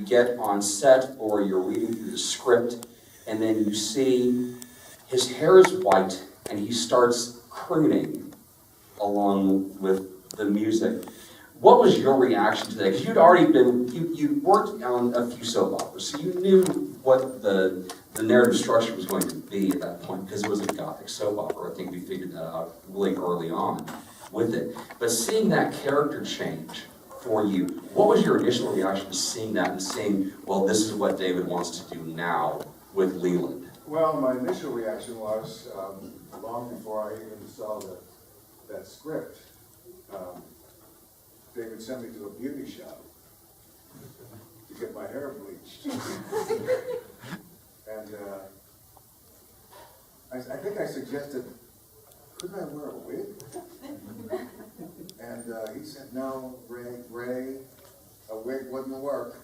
get on set or you're reading through the script, and then you see his hair is white and he starts crooning along with the music. What was your reaction to that? Because you'd already been, you worked on a few soap operas, so you knew what the narrative structure was going to be at that point, because it was a Gothic soap opera. I think we figured that out really early on with it. But seeing that character change for you, what was your initial reaction to seeing that and seeing, well, this is what David wants to do now with Leland? Well, my initial reaction was, long before I even saw that script, David sent me to a beauty shop to get my hair bleached. And I think I suggested, couldn't I wear a wig? And he said, no, Ray, a wig wouldn't work.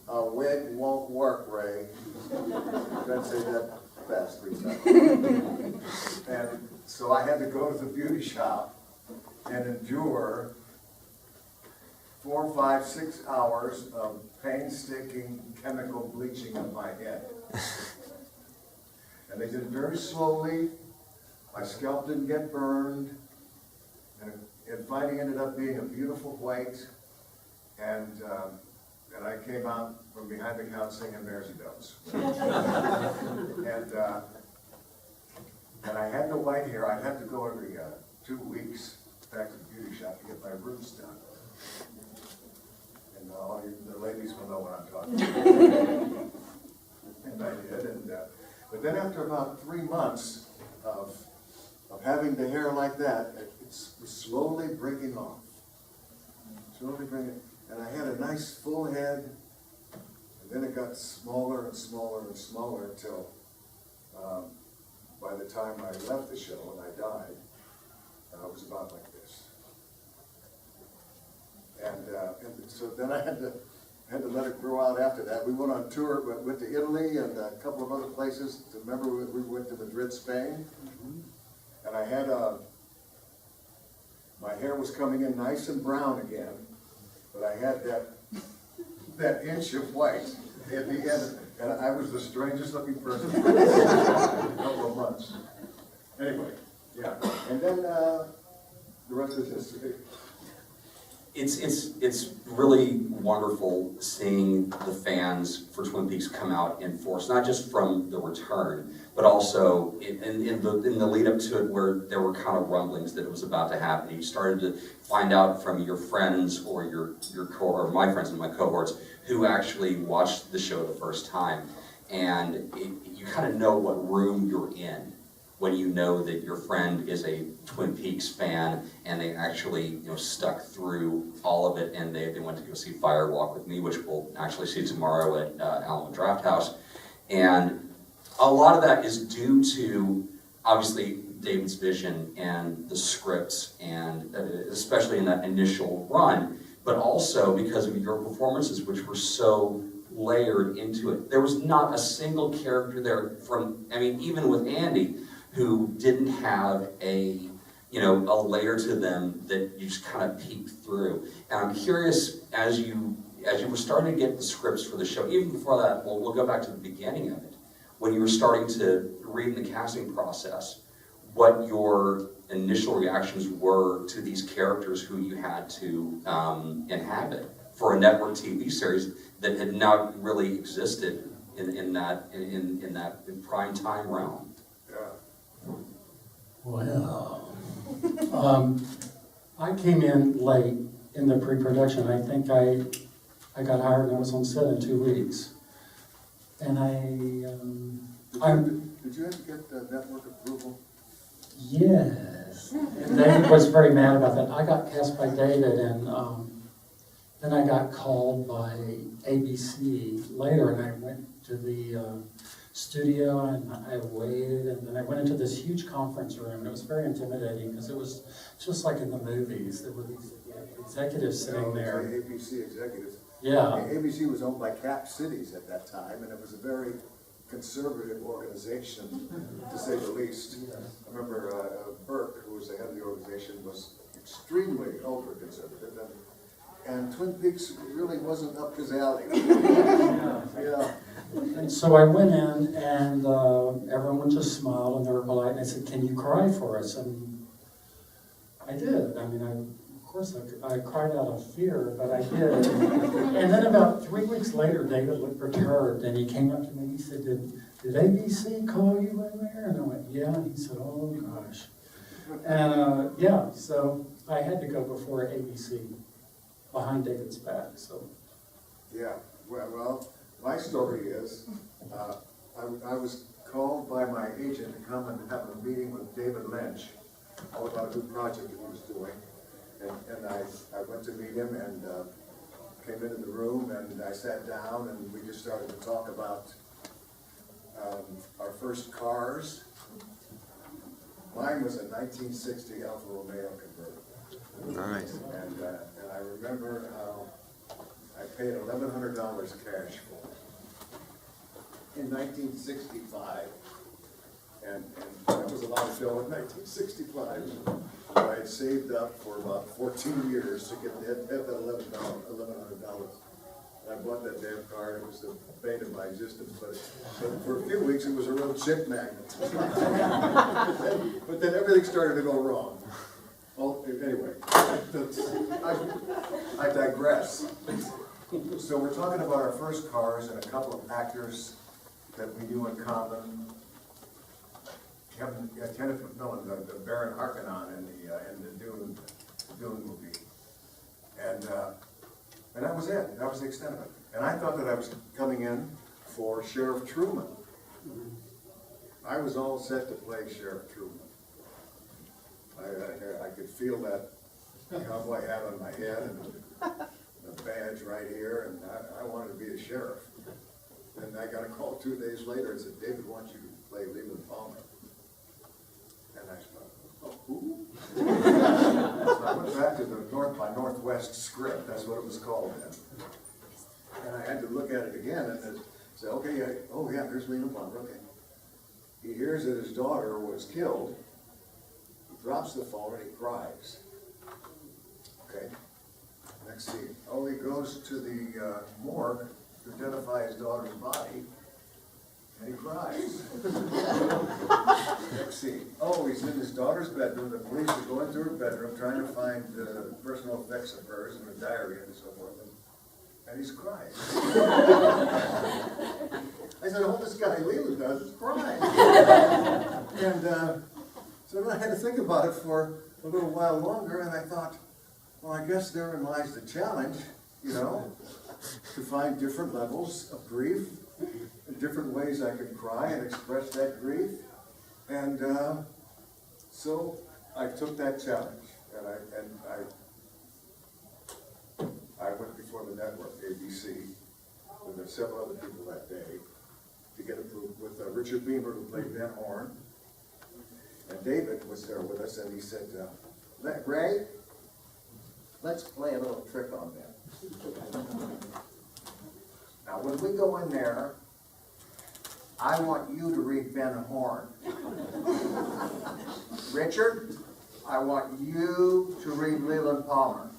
A wig won't work, Ray. Don't say that fast 3 times. And so I had to go to the beauty shop and endure 4, 5, 6 hours of painstaking chemical bleaching of my head. And they did it very slowly. My scalp didn't get burned. And finally ended up being a beautiful white. And I came out from behind the counter singing Mersey Bells. And I had the white hair. I'd have to go every 2 weeks back to the beauty shop to get my roots done. And all the ladies will know what I'm talking about. And I did. But then after about 3 months of having the hair like that, it was slowly breaking off. Slowly breaking. And I had a nice full head. And then it got smaller and smaller and smaller until by the time I left the show and I died, it was about like this. And so then I had to let it grow out after that. We went on tour, went to Italy and a couple of other places. Remember, we went to Madrid, Spain? Mm-hmm. And I had my hair was coming in nice and brown again, but I had that inch of white at the end. And I was the strangest looking person for a couple of months. Anyway, yeah. And then the rest is history. It's really wonderful seeing the fans for Twin Peaks come out in force, not just from the return, but also in the lead up to it, where there were kind of rumblings that it was about to happen. You started to find out from your friends or your or my friends and my cohorts who actually watched the show the first time, and you kind of know what room you're in when you know that your friend is a Twin Peaks fan and they actually stuck through all of it, and they went to go see Firewalk with me, which we'll actually see tomorrow at Alamo Draft House. And a lot of that is due to, obviously, David's vision and the scripts, and especially in that initial run, but also because of your performances, which were so layered into it. There was not a single character there even with Andy, who didn't have a layer to them that you just kind of peeked through. And I'm curious, as you were starting to get the scripts for the show, even before that, we'll go back to the beginning of it, when you were starting to read the casting process, what your initial reactions were to these characters who you had to inhabit for a network TV series that had not really existed in that prime time realm. Well, I came in late in the pre-production. I think I got hired and I was on set in 2 weeks. And Did you have to get the network approval? Yes. And David was very mad about that. I got cast by David, and then I got called by ABC later, and I went to the studio and I waited, and then I went into this huge conference room, and it was very intimidating because it was just like in the movies. There were these executives sitting there. The ABC executives. Yeah. ABC was owned by Cap Cities at that time, and it was a very conservative organization, to say the least. I remember Burke, who was the head of the organization, was extremely ultra-conservative, and Twin Peaks really wasn't up his alley. Yeah. And so I went in, and everyone just smiled, and they were polite, and they said, "Can you cry for us?" And I did. I mean, of course, I cried out of fear, but I did. And then about 3 weeks later, David looked perturbed, and he came up to me and he said, Did ABC call you in there? And I went, "Yeah." And he said, "Oh, gosh." And yeah, so I had to go before ABC, behind David's back, so. Yeah, well, my story is, I was called by my agent to come and have a meeting with David Lynch, all about a new project that he was doing. And I went to meet him and came into the room, and I sat down, and we just started to talk about our first cars. Mine was a 1960 Alfa Romeo convertible. Nice. And I remember how I paid $1,100 cash for it in 1965. And that was a lot of dough in 1965. But I had saved up for about 14 years to get that $1,100. And I bought that damn car, and it was the bane of my existence. But for a few weeks, it was a real chick magnet. But then everything started to go wrong. Well, anyway, I digress. So we're talking about our first cars and a couple of actors that we knew in common. Kenneth McMillan, the Baron Harkonnen in the Dune movie, and that was it. That was the extent of it. And I thought that I was coming in for Sheriff Truman. I was all set to play Sheriff Truman. I could feel that cowboy hat on my head and the badge right here, and I wanted to be a sheriff. And I got a call 2 days later and said, "David wants you to play Leland Palmer." And I thought, "Oh, who?" So I went back to the North by Northwest script. That's what it was called then. And I had to look at it again and say, "Okay, yeah, there's Leland Palmer. Okay." He hears that his daughter was killed. He drops the phone and he cries. Okay. Next scene. Oh, he goes to the morgue to identify his daughter's body. And he cries. Next scene. Oh, he's in his daughter's bedroom. The police are going through her bedroom trying to find personal effects of hers and her diary and so forth. And he's crying. I said, "Oh, this guy Leland does is crying." And so then I had to think about it for a little while longer, and I thought, well, I guess therein lies the challenge, to find different levels of grief, and different ways I can cry and express that grief. And so I took that challenge, and I went before the network, ABC, with several other people that day, to get approved with Richard Beamer, who played Ben Horn. And David was there with us, and he said, "Ray, let's play a little trick on them. Now, when we go in there, I want you to read Ben Horn. Richard, I want you to read Leland Palmer."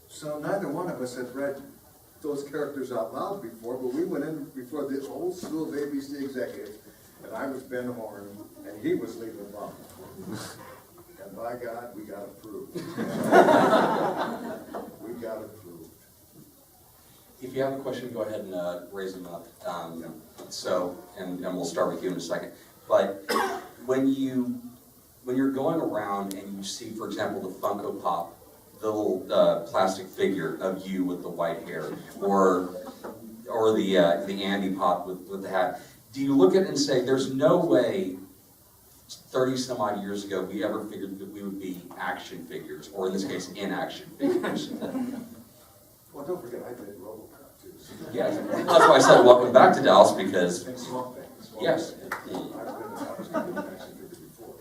So neither one of us had read those characters out loud before, but we went in before the whole slew of ABC executives, and I was Ben Horn, and he was Leland Palmer. And by God, we got approved. We got approved. If you have a question, go ahead and raise them up. And we'll start with you in a second. But when you're going around and you see, for example, the Funko Pop, the little plastic figure of you with the white hair, or the Andy Pop with the hat, do you look at it and say, "There's no way 30 some odd years ago we ever figured that we would be action figures, or in this case, inaction figures"? Well, don't forget, I did RoboCop too. So. Yes, that's why I said welcome back to Dallas, because And Swamp Thing. yes. I was going to be an action figure before.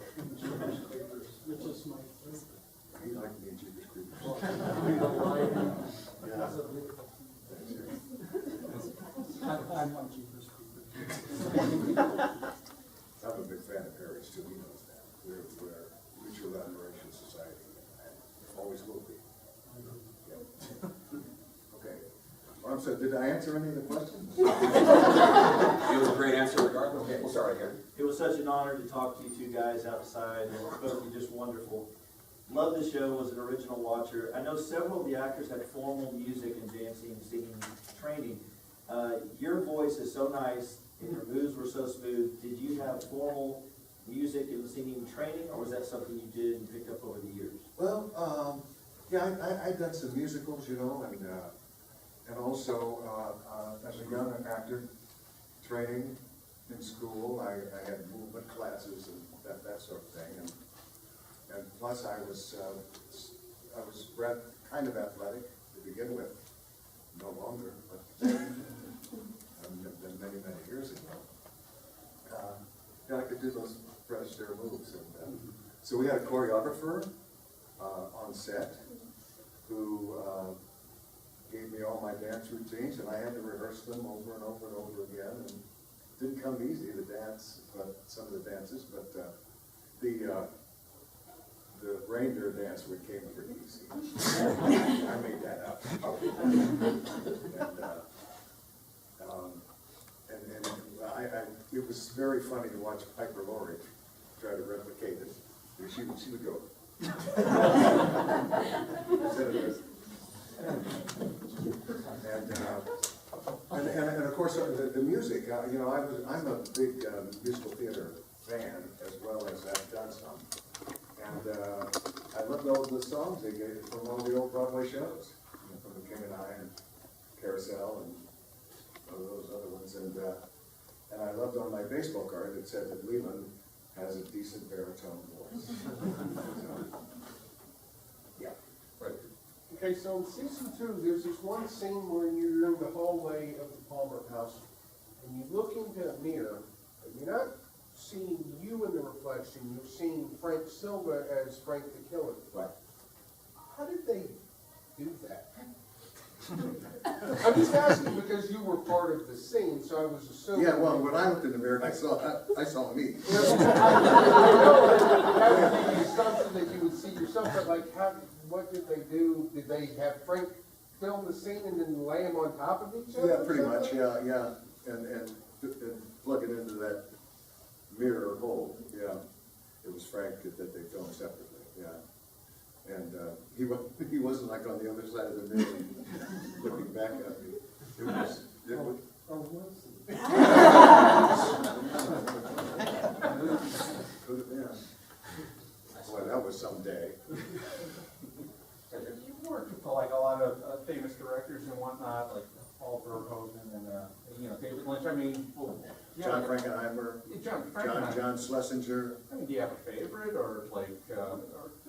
Which is my favorite. He liked me in Jeepers Creepers. Yeah. I'm on Jeepers Creepers. I'm a big fan of Harry's too, he knows that. We're a mutual admiration society, and always will be. Yep. sorry, did I answer any of the questions? It was a great answer regardless. Okay. We'll start right here. It was such an honor to talk to you two guys outside, and both of you just wonderful. Loved the show, was an original watcher. I know several of the actors had formal music and dancing and singing training. Your voice is so nice, and your moves were so smooth. Did you have formal music and singing training, or was that something you did and picked up over the years? Well, yeah, I'd done some musicals, you know, and also, as a young actor, training in school, I had movement classes and that sort of thing, and plus I was kind of athletic to begin with, no longer, but been many years ago. Yeah, I could do those fresh air moves, and so we had a choreographer on set who gave me all my dance routines, and I had to rehearse them over and over and over again. And it didn't come easy to dance, but some of the dances, but the reindeer dance came pretty easy. I made that up. And it was very funny to watch Piper Laurie try to replicate it. She would go. And of course the music. You know, I'm a big musical theater fan as well as I've done some, and I loved all the songs they gave from all the old Broadway shows, you know, from The King and I and Carousel and all those other ones, and I loved on my baseball card it said that Leland has a decent baritone voice. So, yeah. Right. Okay, so in season 2, there's this one scene where you're in the hallway of the Palmer house, and you look into a mirror, and you're not seeing you in the reflection, you're seeing Frank Silva as Frank the Killer. Right. How did they do that? I'm just asking because you were part of the scene, so I was assuming. Yeah, well, when I looked in the mirror, I saw me. I know that would be the assumption that you would see yourself, but like, what did they do? Did they have Frank film the scene and then lay him on top of each other? Yeah, pretty much, yeah. And plug it into that mirror hole, yeah. It was Frank that they filmed separately, yeah. And he wasn't like on the other side of the mirror looking back at me. It was. Or was he? Could have been. Boy, that was some day. You've worked with like a lot of famous directors and whatnot, like Paul Verhoeven and David Lynch. I mean, well, yeah, John Frankenheimer, John Schlesinger. I mean, do you have a favorite, or like, or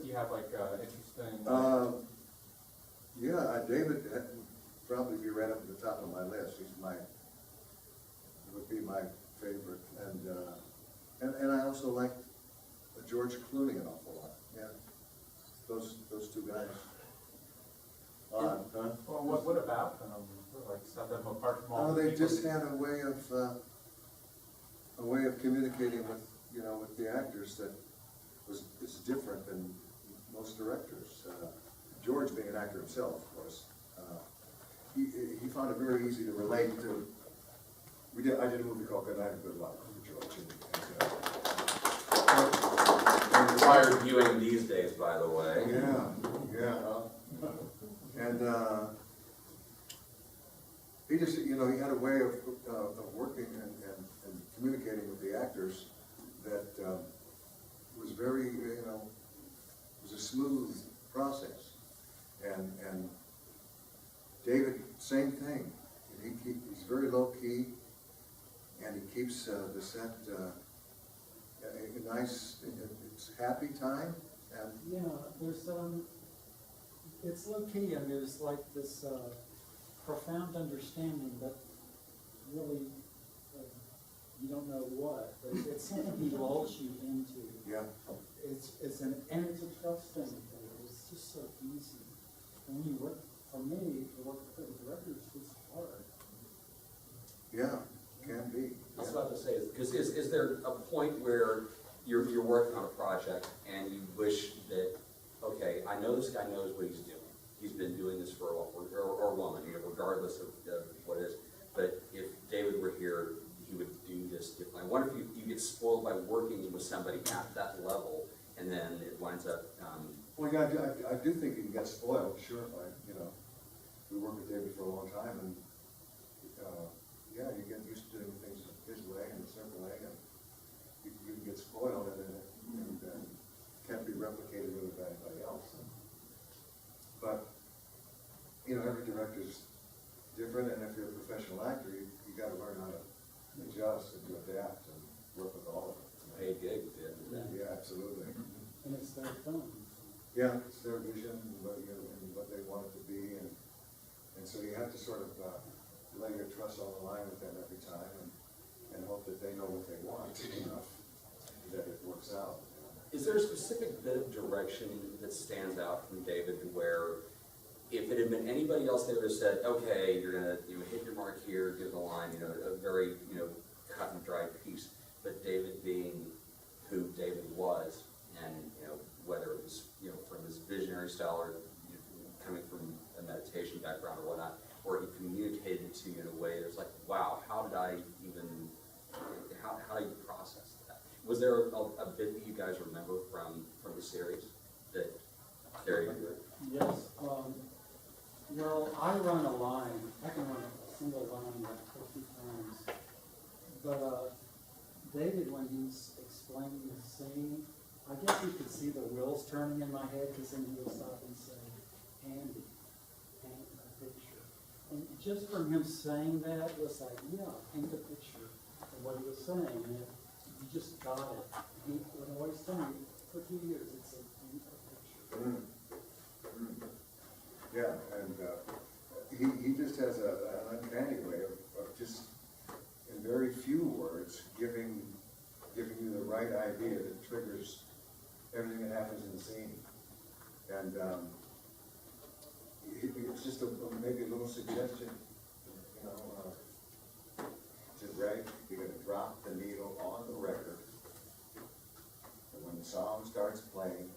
do you have like interesting? Yeah, David would probably be right up at the top of my list. Would be my favorite, and I also liked George Clooney an awful lot. Yeah, those two guys. Huh? Well, what about them? Like set them apart from all Oh, the they people? just had a way of communicating with the actors that is different than most directors. George, being an actor himself, of course, he found it very easy to relate to. I did a movie called Good Night and Good Luck with George. Required viewing these days, by the way. Yeah. And he just, he had a way of working and communicating with the actors that was very, was a smooth process. And David, same thing. He's very low key, and he keeps the set a nice, it's happy time. And Yeah, there's, it's low key and there's like this profound understanding that really, you don't know what, but it's something he lulls you into. yeah, And it's a trust thing. It's just so easy. And when you work, for me, to work with the directors, it's hard. yeah, can be. I was about to say, because is there a point where you're working on a project and you wish that, okay, I know this guy knows what he's doing. He's been doing this for a while, or woman, regardless of David were here, he would do this differently. I wonder if you get spoiled by working with somebody at that level, and then it winds up, Well, yeah, I do think you can get spoiled, sure, by, you know, we worked with David for a long time, and, yeah, you get used to doing things his way and a certain way, and you can get spoiled, and can't be replicated really by anybody else. But, you know, every director's different, and if you're a professional actor, you gotta learn how to adjust and to adapt and work with all of it. paid gig at the end of the day. Yeah, absolutely. And it's their film. Yeah, it's their vision and what, you know, and what they want it to be, and so you have to sort of lay your trust on the line with them every time, and hope that they know what they want enough that it works out. Is there a specific bit of direction that stands out from David where if it had been anybody else, they would have said, okay, you're gonna hit your mark here, give the line, a very cut and dry piece. But David being who David was, and whether it was from his visionary style or coming from a meditation background or whatnot, or he communicated it to you in a way that's like, wow, how did you process that? Was there a bit that you guys remember from the series that carried you through? Yes, well, I run a line, I can run a single line like 50 times, but David, when he's explaining the scene, I guess you could see the wheels turning in my head, because then he would stop and say, Andy, paint a picture. And just from him saying that, it was like, yeah, paint a picture of what he was saying, and you just got it. He would always tell me, for 2 years, it's a paint a picture. Yeah, and he just has an uncanny way of just, in very few words, giving you the right idea that triggers everything that happens in the scene. And it's just maybe a little suggestion, to write, you're going to drop the needle on the record, and when the song starts playing,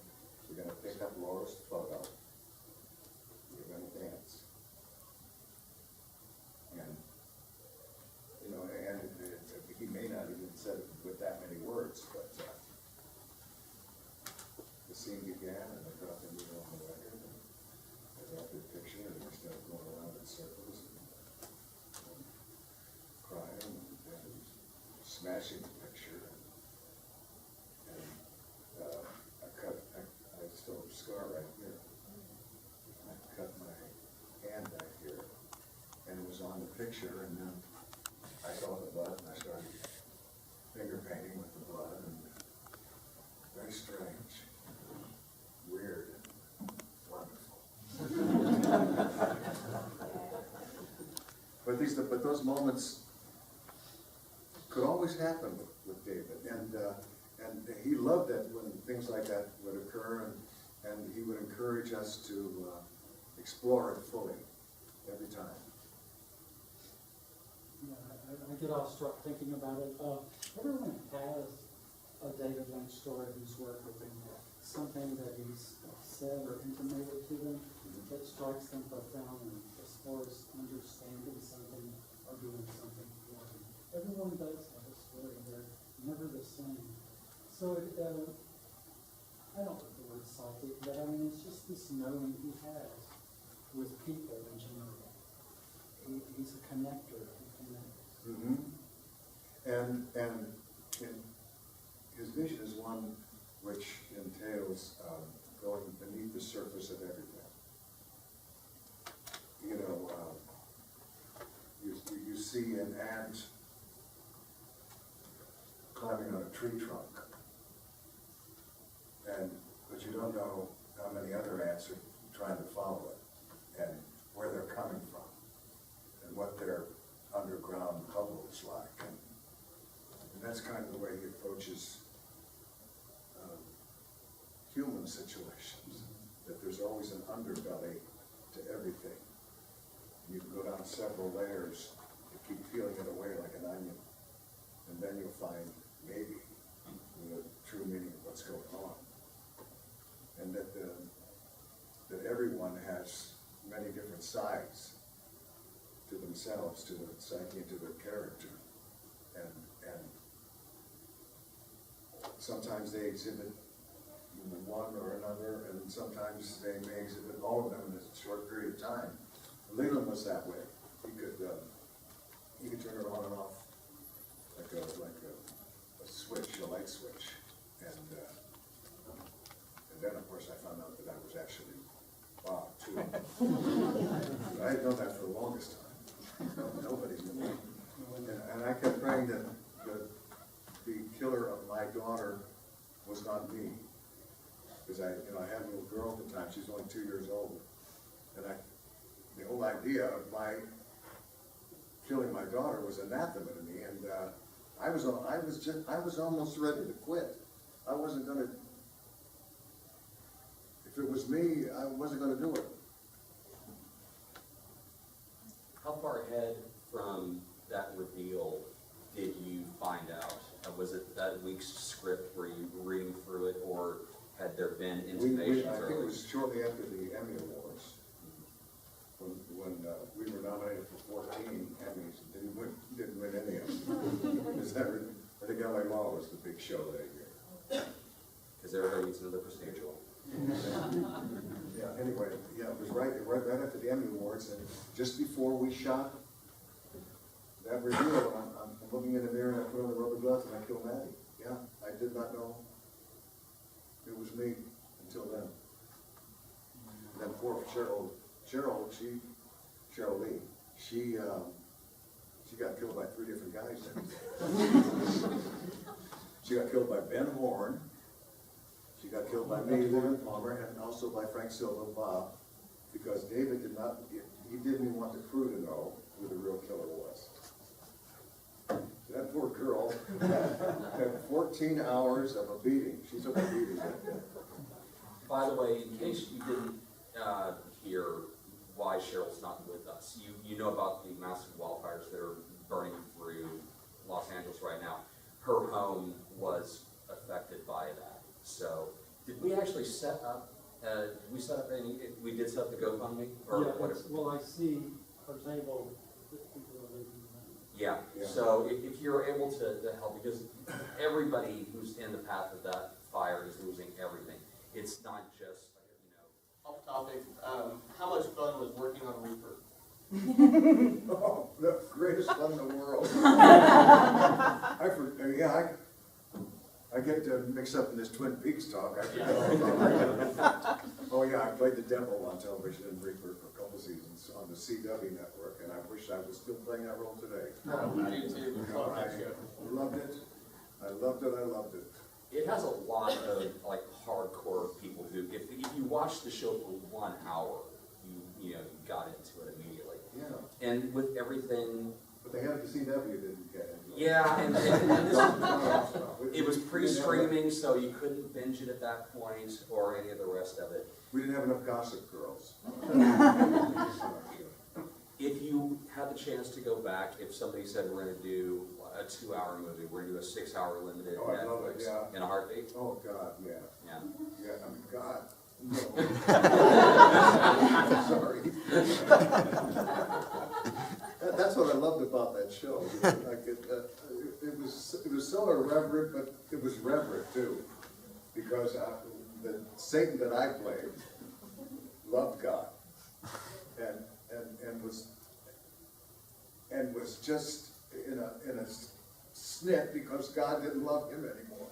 you're going to pick up Laura's photo, you're going to dance. And, he may not even said it with that many words, but the scene began, and I dropped the needle on the record, and I dropped the picture, and we started going around in circles, and crying, and smashing the picture, and I still have a scar right here. I cut my hand back here, and it was on the picture, and then I saw the blood, and I started finger painting with the blood, and very strange, weird, and wonderful. But those moments could always happen with David, and he loved it when things like that would occur, and he would encourage us to explore it fully every time. Yeah, I get awestruck thinking about it. Everyone has a David Lynch story who's worked with him, something that he's said or intimated to them that strikes them profoundly as far as understanding something or doing something for them. Everyone does have a story. They're never the same. So I don't like the word psychic, but I mean, it's just this knowing he has with people in general. He's a connector. Mm-hmm. And his vision is one which entails going beneath the surface of everything. You see an ant climbing on a tree trunk, but you don't know how many other ants are trying to follow it, and where they're coming from, and what their underground bubble is like. And that's kind of the way he approaches human situations, that there's always an underbelly to everything. You can go down several layers and keep peeling it away like an onion, and then you'll find maybe the true meaning of what's going on. And that everyone has many different sides to themselves. themselves to the psyche, to their character. And sometimes they exhibit one or another, and sometimes they may exhibit all of them in a short period of time. Leland was that way. He could turn it on and off like a switch, a light switch. And then, of course, I found out that I was actually Bob, too. I had known that for the longest time. Nobody knew. And I kept praying that the killer of my daughter was not me. Because I had a little girl at the time, she's only 2 years old. And the whole idea of my killing my daughter was anathema to me, and I was almost ready to quit. I wasn't gonna, if it was me, I wasn't gonna do it. How far ahead from that reveal did you find out? Was it that week's script, were you reading through it, or had there been intimations I think it early? was shortly after the Emmy Awards, when we were nominated for 14 Emmys, didn't win any of them. I think LA Law was the big show that year. Because everybody needs another procedural. Yeah, anyway, yeah, it was right after the Emmy Awards, and just before we shot that reveal, I'm looking in the mirror and I put on the rubber gloves and I killed Maddie. Yeah, I did not know it was me until then. And then poor Cheryl Lee, she got killed by 3 different guys then. She got killed by Ben Horn, she got killed by me, Lynn Palmer, and also by Frank Silva, Bob, because David he didn't even want the crew to know who the real killer was. That poor girl had 14 hours of a beating. She took a beating that day. By the way, in case you didn't hear why Cheryl's not with us, you know about the massive wildfires that are burning through Los Angeles right now. Her home was affected by that. So, did we actually set up? We set up we did set up the GoFundMe, or Yeah, whatever. well, I see, for example, that people are leaving money. Yeah. Yeah. So if you're able to help, because everybody who's in the path of that fire is losing everything. It's not just Off topic, how much fun was working on Reaper? Oh, the greatest fun in the world. I get mixed up in this Twin Peaks talk. Oh yeah, I played the devil on television in Reaper for a couple seasons on the CW network, and I wish I was still playing that role today. Me too. I loved it. I loved it. I loved it. It has a lot of like hardcore people who, if you watch the show for 1 hour, you got into it immediately. Yeah, And with everything, but they had the CW didn't get it. yeah, and this, it was pre-streaming, so you couldn't binge it at that point or any of the rest of it. We didn't have enough Gossip Girls. If you had the chance to go back, if somebody said we're going to do a 2-hour movie, we're going to do a 6-hour limited Oh, I love it, Netflix yeah. in a heartbeat. Oh God, yeah, Yeah. yeah. I mean, God. No. Sorry. That's what I loved about that show. Like it was so irreverent, but it was reverent too, because the Satan that I played loved God, and was just in a snit because God didn't love him anymore.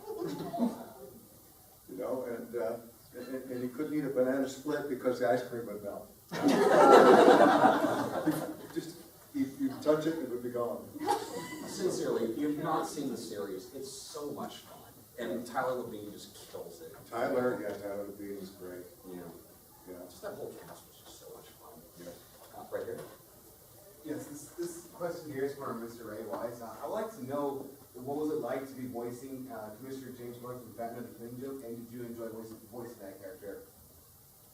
You know, and he couldn't eat a banana split because the ice cream would melt. Just, you touch it, it would be gone. Sincerely, if you've not seen the series, it's so much fun. And Tyler Levine just kills it. Tyler Levine is great. Yeah. Yeah. Just that whole cast was just so much fun. Yeah. Right here. Yes, this question here is for Mr. Ray Wise. I'd like to know, what was it like to be voicing Commissioner James Gordon from Batman the Killing Joke, and did you enjoy voicing that character?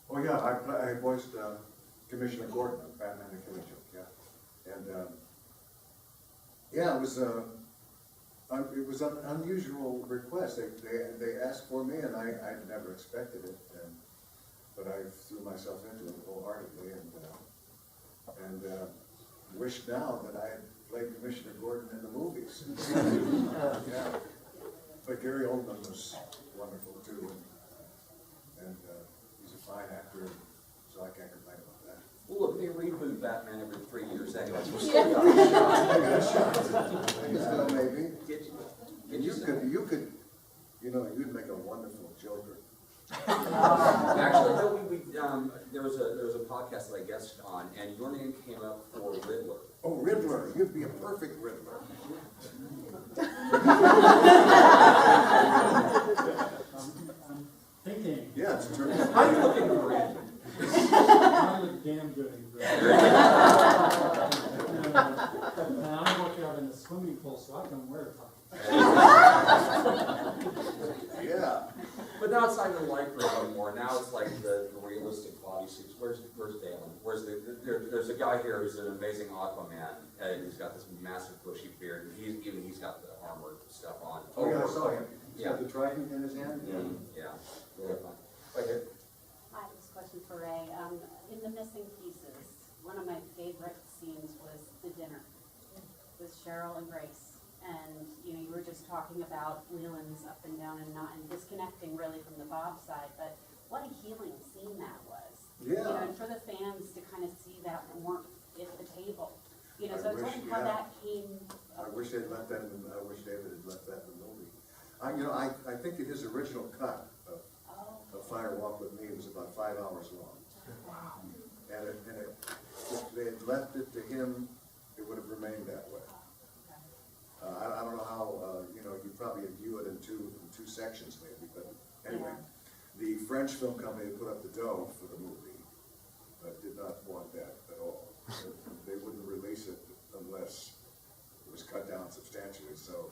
Oh yeah, I voiced Commissioner Gordon on Batman the Killing Joke. Yeah, and yeah, it was an unusual request. They asked for me, and I never expected it, but I threw myself into it wholeheartedly, and wish now that I had played Commissioner Gordon in the movies. Yeah. But Gary Oldman was wonderful too, and he's a fine actor, so I can't complain about that. Well, look, they reboot Batman every 3 years anyway. So we're I still got got a shot. Still maybe. Get you some. You could, you'd make a wonderful Joker. Actually, no, there was a podcast that I guested on, and your name came up for Riddler. Oh, Riddler, you'd be a perfect Riddler. I'm thinking, Yeah, it's true. How are you looking for it? I look damn good in gray. And I work out in the swimming pool, so I can wear a top. Yeah. But now it's not even like Riddler anymore. Now it's like the realistic bodysuits. Where's Dalen? There's a guy here who's an amazing Aquaman, and he's got this massive bushy beard, and he's got the armor stuff on. Oh, yeah, I saw him. He's Yeah. got the trident in his hand? Yeah. Really fun. Right here. Hi, this question for Ray. In the missing pieces, one of my favorite scenes was the dinner with Cheryl and Grace. And, you were just talking about LELAND's up and down and not, and disconnecting really from the Bob side, but what a healing scene that was. Yeah. And for the fans to kind of see that warmth at the table. So I tell me wish, how yeah. that came. I wish they'd left that in, I wish David had left that in the movie. I think that his original cut of Fire Walk with Me was about 5 hours long. Wow. And if they had left it to him, it would have remained that way. I don't know how, you probably view it in two sections maybe, but anyway. The French film company put up the dough for the movie, but did not want that at all. They wouldn't release it unless it was cut down substantially, so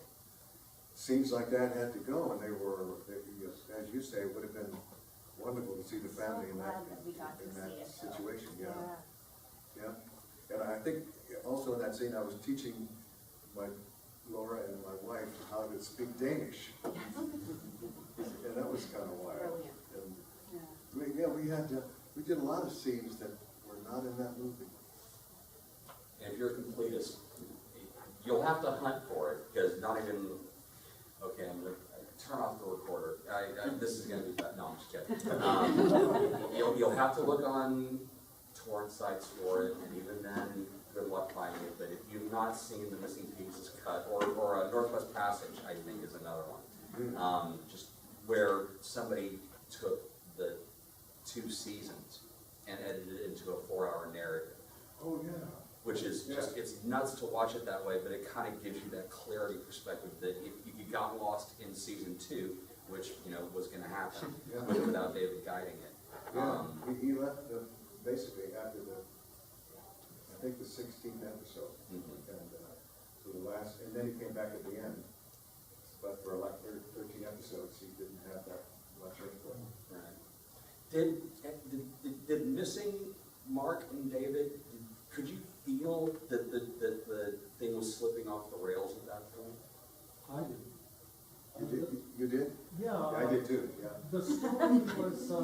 scenes like that had to go, and as you say, it would have been wonderful to see the family in that situation, yeah. And I think also in that scene, I was teaching Laura and my wife how to speak Danish. And that was kind of wild. And we did a lot of scenes that were not in that movie. And if you're a completist, you'll have to hunt for it, because not even, okay, I'm gonna turn off the recorder. This is gonna be bad. No, I'm just kidding. You'll have to look on torrent sites for it, and even then, good luck finding it. But if you've not seen the Missing Pieces cut, or Northwest Passage, I think is another one. Just where somebody took the 2 seasons and edited it into a 4-hour narrative. Oh, yeah. Which is just, it's nuts to watch it that way, but it kind of gives you that clarity perspective that if you got lost in season 2, which, was gonna happen, without David guiding it. Yeah, he left basically after I think the 16th episode. And so and then he came back at the end. But for like 13 episodes, he didn't have that much input. Right. Did missing Mark and David, could you feel that the thing was slipping off the rails at that point? I did. You did? Yeah. I did too, yeah. The story was, to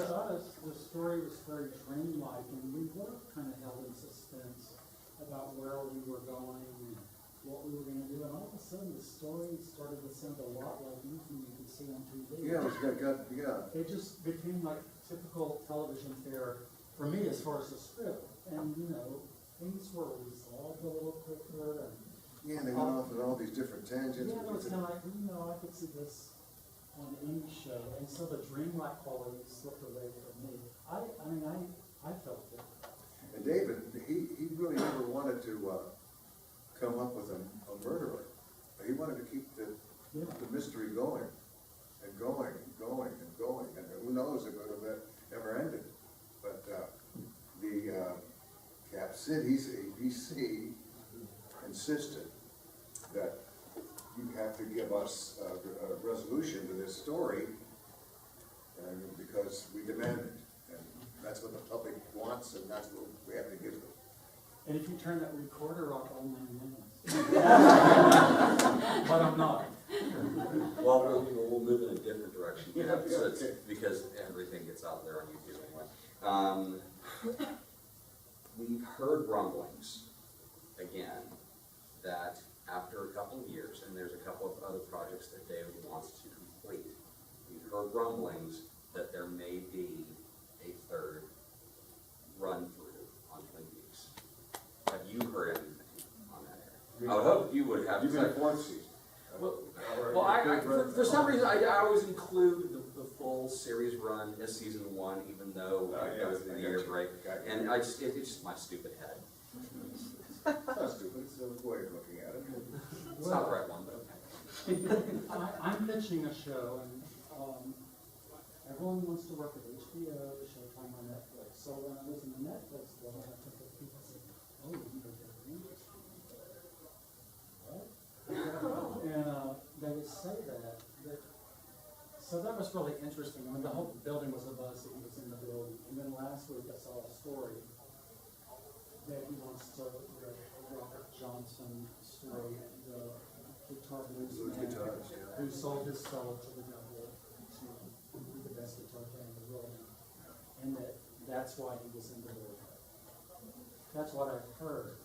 us, the story was very dreamlike, and we were kind of held in suspense about where we were going and what we were going to do. And all of a sudden, the story started to sound a lot like anything you could see on TV. Yeah, It just became like typical television fare for me as far as the script. And, things were resolved a little quicker. And they went off on all these different tangents. Yeah, it was kind of like, I could see this on any show, and so the dreamlike quality slipped away from me. I felt it. And David, he really never wanted to come up with a murderer. He wanted to keep the mystery going, and going, and going, and going, and who knows if it would have ever ended. But the Cap Cities, ABC, insisted that you have to give us a resolution to this story, because we demand it. And that's what the public wants, and that's what we have to give them. And if you turn that recorder off, all 9 minutes. But I'm not. Well, we'll move in a different direction here, Yeah, okay. because everything gets out there on YouTube anyway. we've heard rumblings, again, that after a couple of years, and there's a couple of other projects that David wants to complete, we've heard rumblings that there may be a third run-through on Twin Peaks. Have you heard anything on that area? I would hope you would have. You've been fourth season. Well, for some reason, I always include the full series run as season one, even though it goes through the year break. And it's just my stupid head. It's not stupid, it's a way of looking at it. It's not the right one, but okay. I'm pitching a show, and everyone wants to work at HBO, Showtime, or Netflix. So when I was in the Netflix world, I took it, people said, "Oh, you know, they're interesting." What? And they would say that. So that was really interesting. I mean, the whole building was abuzz that he was in the building. And then last week I saw a story that he wants to read Robert Johnson story, the guitar blues man who sold his soul to the devil to be the best guitar player in the world. And that's why he was in the building. That's what I've heard.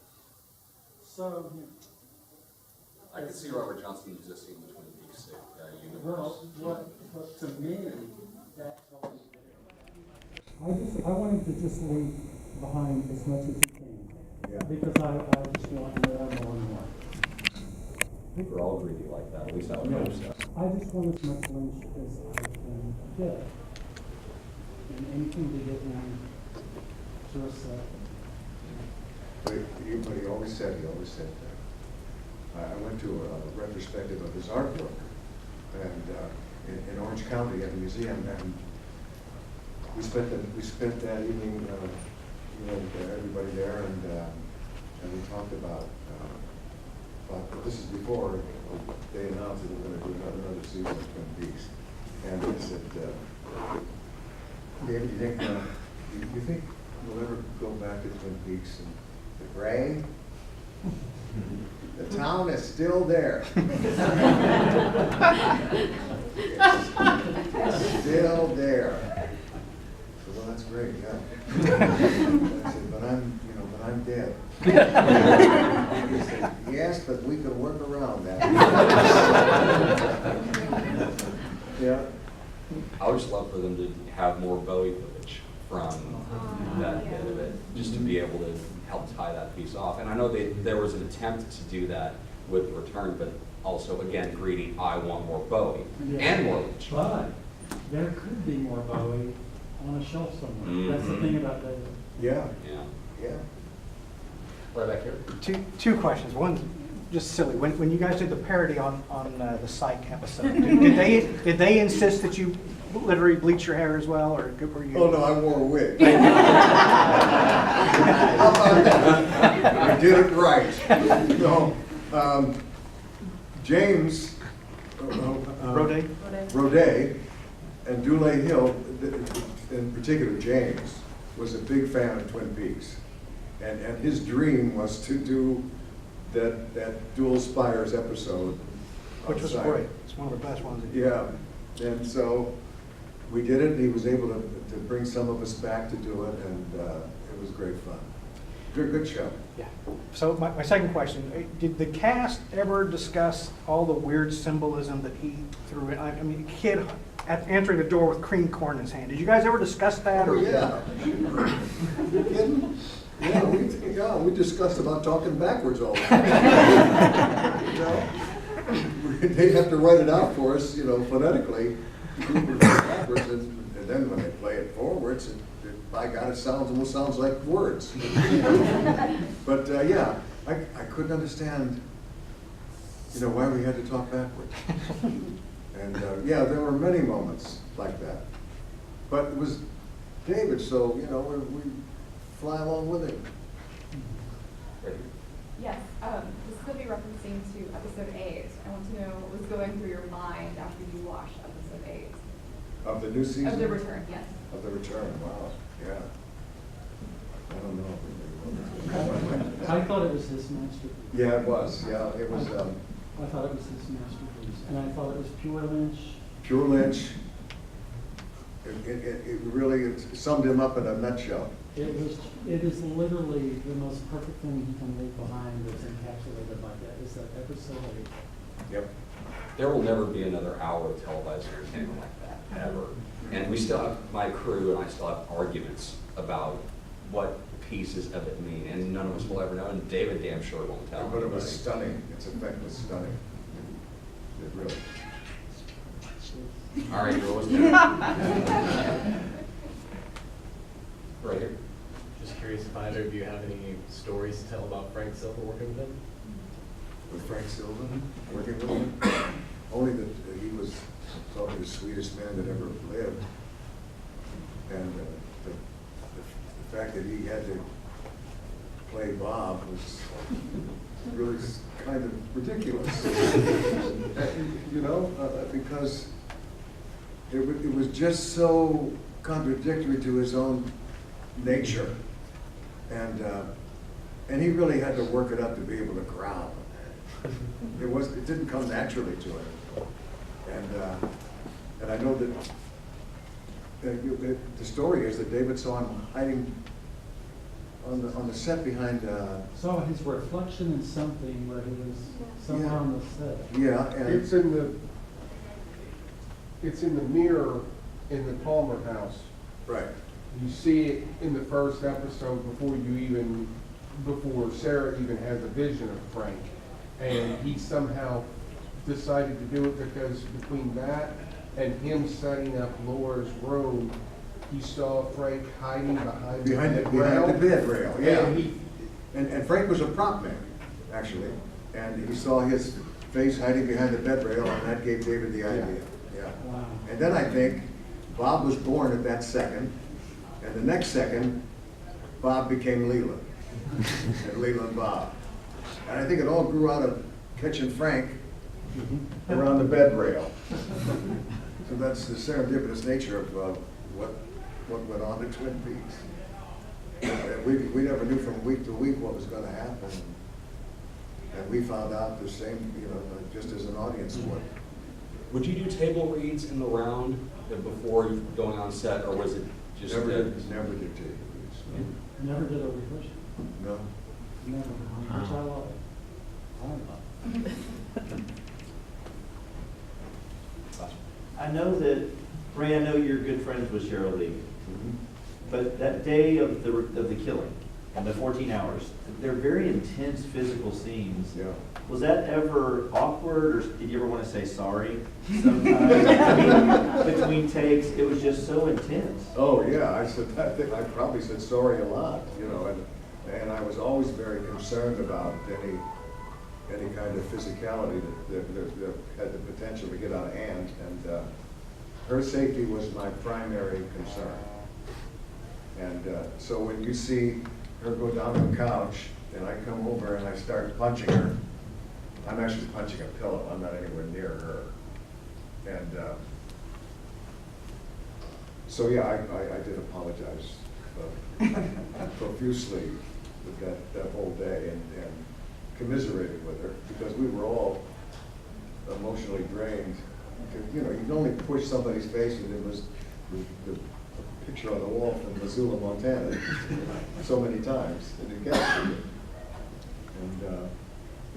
So, I can see Robert Johnson existing in the Twin Peaks universe. well, to me, that told me that I wanted to just leave behind as much as you can. Yeah. Because I just want more and more and more. I think we're all greedy like that, at least I would hope so. I just want as much Lynch as I can get. And anything to get him just, But he always said that. I went to a retrospective of his artwork, and in Orange County at the museum, and we spent that evening, everybody there, and we talked about this is before they announced that we're going to do another season of Twin Peaks, and he said, David, you think we'll ever go back to Twin Peaks and the gray? The town is still there. It's still there. So, well, that's great, yeah. I said, but I'm dead. He said, yes, but we can work around that. Yeah. I would just love for them to have more Bowie footage from that bit of it, just to be able to help tie that piece off. And I know there was an attempt to do that with The Return, but also, again, greedy, I want more Bowie and more Lynch. but there could be more Bowie on a shelf somewhere. That's the thing about David. Yeah, Yeah. yeah. Right back here. Two questions. One, just silly. When you guys did the parody on the Psych episode, did they insist that you literally bleach your hair as well, or were you? Oh, no, I wore a wig. How about that? You did it right. No, James Roday and Dule Hill, in particular James, was a big fan of Twin Peaks. And his dream was to do that Dual Spires episode. Which was great. It's one of the best ones. Yeah, and so we did it, and he was able to bring some of us back to do it, and it was great fun. Good show. Yeah. So my second question, did the cast ever discuss all the weird symbolism that he threw in? I mean, a kid entering the door with cream corn in his hand. Did you guys ever discuss that? Oh, yeah. You kidding? Yeah, we discussed about talking backwards all the time. You know? They have to write it out for us, phonetically, backwards, and then when they play it forwards, by God, it almost sounds like words. But yeah, I couldn't understand, why we had to talk backwards. And yeah, there were many moments like that. But it was David, so we fly along with him. Yes, this could be referencing to episode 8. I want to know what was going through your mind after you watched episode 8. Of the new season? Of The Return, yes. Of The Return, wow, yeah. I don't know. I thought it was his masterpiece. Yeah, it was, yeah, it was. I thought it was his masterpiece, and I thought it was pure Lynch. Pure Lynch, It really summed him up in a nutshell. It is literally the most perfect thing you can leave behind that's encapsulated like that, is that episode 8. Yep. There will never be another hour of televised entertainment like that, ever. And we still have, my crew and I still have arguments about what pieces of it mean, and none of us will ever know, and David damn sure won't tell. But it was anybody. stunning. Its effect was stunning. It really. All right, what was that? Right here. Just curious if either of you have any stories to tell about Frank Silva working with him? With Frank Silva, working with him, only that he was probably the sweetest man that ever lived. And the fact that he had to play Bob was really kind of ridiculous. You know, because it was just so contradictory to his own nature. And he really had to work it up to be able to growl. It didn't come naturally to him. And I know that the story is that David saw him hiding on the set behind. Saw his reflection in something where he was somewhere on the set. Yeah, and It's in the mirror in the Palmer house. right. You see it in the first episode before Sarah even has a vision of Frank. And he somehow decided to do it because between that and him setting up Laura's room, he saw Frank hiding behind the bed rail. Yeah. And And Frank was a prop man, actually. And he saw his face hiding behind the bed rail, and that gave David the idea. Yeah. Wow. And then I think Bob was born at that second, and the next second, Bob became Leland, and Leland Bob. And I think it all grew out of catching Frank around the bed rail. So that's the serendipitous nature of what went on to Twin Peaks. We never knew from week to week what was going to happen, and we found out the same, just as an audience would. Would you do table reads in the round before going on set, or was it just? Never did table reads. Never did a rehearsal. No. Never, which I love it. I love it. I know that, Ray, I know you're good friends with Cheryl Lee, but that day of the killing, and the 14 hours, they're very intense physical scenes. Yeah. Was that ever awkward, or did you ever want to say sorry sometimes? I mean, between takes, it was just so intense. Oh, yeah, I think I probably said sorry a lot, and I was always very concerned about any kind of physicality that had the potential to get out of hand, and her safety was my primary concern. And so when you see her go down to the couch, and I come over and I start punching her, I'm actually punching a pillow, I'm not anywhere near her. And so yeah, I did apologize profusely with that whole day, and commiserated with her, because we were all emotionally drained. You can only push somebody's face, and it was the picture on the wall from Missoula, Montana, so many times, and it captured it. And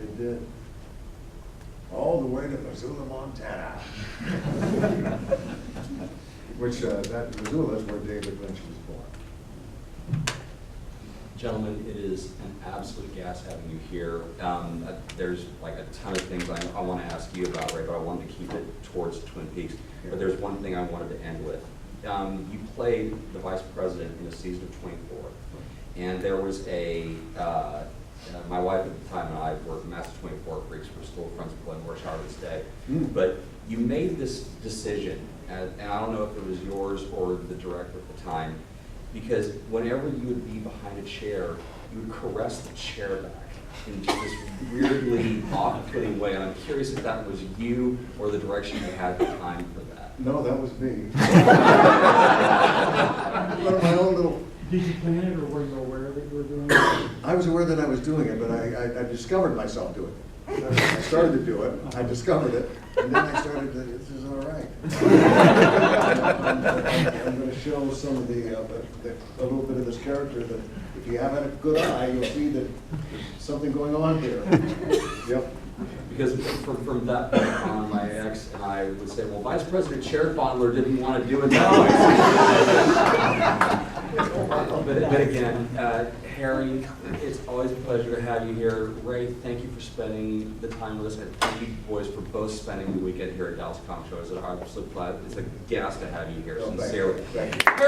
it did. All the way to Missoula, Montana. Which, that Missoula is where David Lynch was born. Gentlemen, it is an absolute gas having you here. There's like a ton of things I want to ask you about, Ray, but I wanted to keep it towards Twin Peaks. But there's one thing I wanted to end with. You played the vice president in the season of 24, and there was my wife at the time and I were Master 24 freaks. We're still friends with Glenn Warshauer to this day. But you made this decision, and I don't know if it was yours or the director at the time, because whenever you would be behind a chair, you would caress the chair back in just this weirdly off-putting way. And I'm curious if that was you or the direction you had at the time for that. No, that was me. My own little. Did you plan it, or were you aware that you were doing it? I was aware that I was doing it, but I discovered myself doing it. I started to do it, I discovered it, And then I started, this is all right. I'm gonna show some of a little bit of this character that if you have a good eye, you'll see that there's something going on here. Yep. Because from that point on, my ex and I would say, well, Vice President Chair Fondler didn't want to do it that way. But again, Harry, it's always a pleasure to have you here. Ray, thank you for spending the time with us. And thank you, boys, for both spending the weekend here at Dallas Comic Show. It's an absolute pleasure. It's a gas to have you here, sincerely. Thank you.